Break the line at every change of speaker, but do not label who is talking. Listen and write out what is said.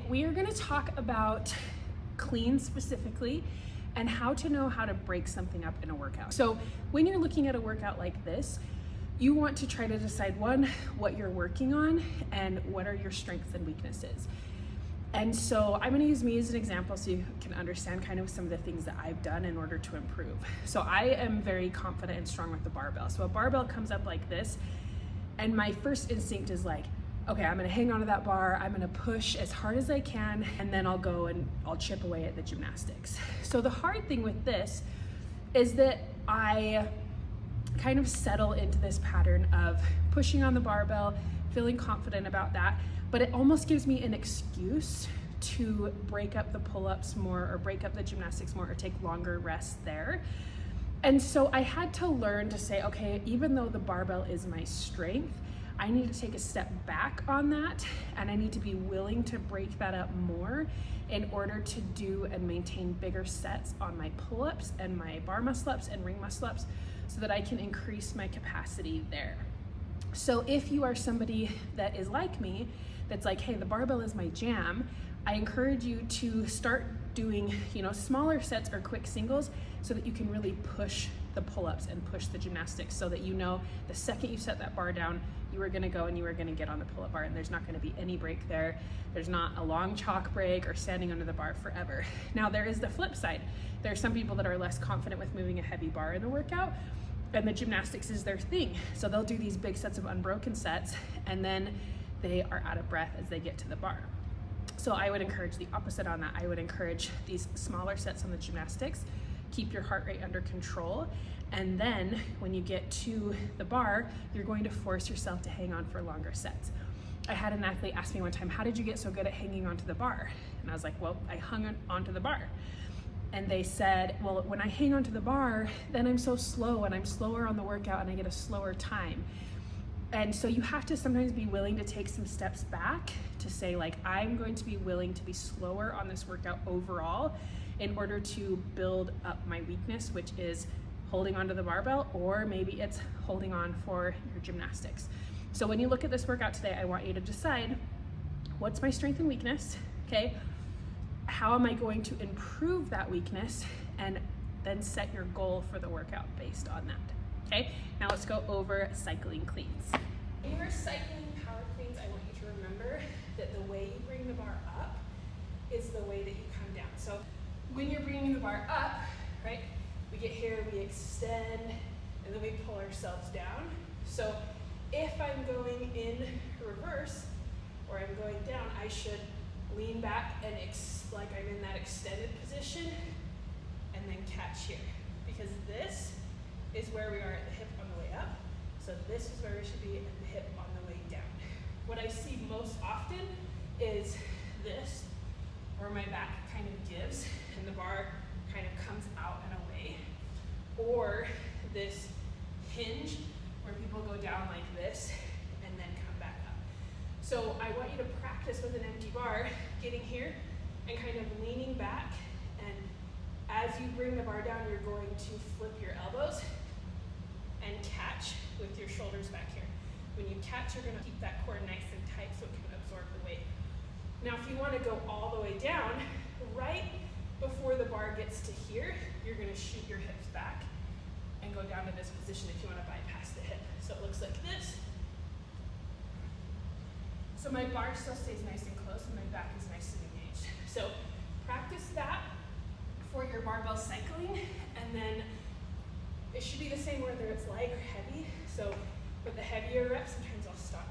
we are gonna talk about clean specifically and how to know how to break something up in a workout. So when you're looking at a workout like this, you want to try to decide, one, what you're working on and what are your strengths and weaknesses. And so I'm gonna use me as an example so you can understand kind of some of the things that I've done in order to improve. So I am very confident and strong with the barbell. So a barbell comes up like this, and my first instinct is like, okay, I'm gonna hang onto that bar, I'm gonna push as hard as I can, and then I'll go and I'll chip away at the gymnastics. So the hard thing with this is that I kind of settle into this pattern of pushing on the barbell, feeling confident about that, but it almost gives me an excuse to break up the pull-ups more or break up the gymnastics more or take longer rests there. And so I had to learn to say, okay, even though the barbell is my strength, I need to take a step back on that, and I need to be willing to break that up more in order to do and maintain bigger sets on my pull-ups and my bar muscle-ups and ring muscle-ups so that I can increase my capacity there. So if you are somebody that is like me, that's like, hey, the barbell is my jam, I encourage you to start doing, smaller sets or quick singles so that you can really push the pull-ups and push the gymnastics, so that the second you set that bar down, you are gonna go and you are gonna get on the pull-up bar, and there's not gonna be any break there. There's not a long chalk break or standing under the bar forever. Now there is the flip side. There are some people that are less confident with moving a heavy bar in the workout, and the gymnastics is their thing. So they'll do these big sets of unbroken sets, and then they are out of breath as they get to the bar. So I would encourage the opposite on that. I would encourage these smaller sets on the gymnastics, keep your heart rate under control, and then when you get to the bar, you're going to force yourself to hang on for longer sets. I had an athlete ask me one time, how did you get so good at hanging onto the bar? And I was like, well, I hung onto the bar. And they said, well, when I hang onto the bar, then I'm so slow and I'm slower on the workout and I get a slower time. And so you have to sometimes be willing to take some steps back to say, like, I'm going to be willing to be slower on this workout overall in order to build up my weakness, which is holding onto the barbell, or maybe it's holding on for your gymnastics. So when you look at this workout today, I want you to decide, what's my strength and weakness, okay? How am I going to improve that weakness? And then set your goal for the workout based on that, okay? Now let's go over cycling cleans. When you're cycling power cleans, I want you to remember that the way you bring the bar up is the way that you come down. So when you're bringing the bar up, right, we get here, we extend, and then we pull ourselves down. So if I'm going in reverse, or I'm going down, I should lean back and like I'm in that extended position, and then catch here. Because this is where we are at the hip on the way up. So this is where we should be at the hip on the way down. What I see most often is this, where my back kind of gives and the bar kind of comes out and away. Or this hinge where people go down like this and then come back up. So I want you to practice with an empty bar, getting here and kind of leaning back. And as you bring the bar down, you're going to flip your elbows and catch with your shoulders back here. When you catch, you're gonna keep that core nice and tight so it can absorb the weight. Now, if you wanna go all the way down, right before the bar gets to here, you're gonna shoot your hips back and go down to this position if you wanna bypass the hip. So it looks like this. So my bar still stays nice and close and my back is nice and engaged. So practice that for your barbell cycling, and then it should be the same whether it's light or heavy. So with the heavier reps, sometimes I'll stop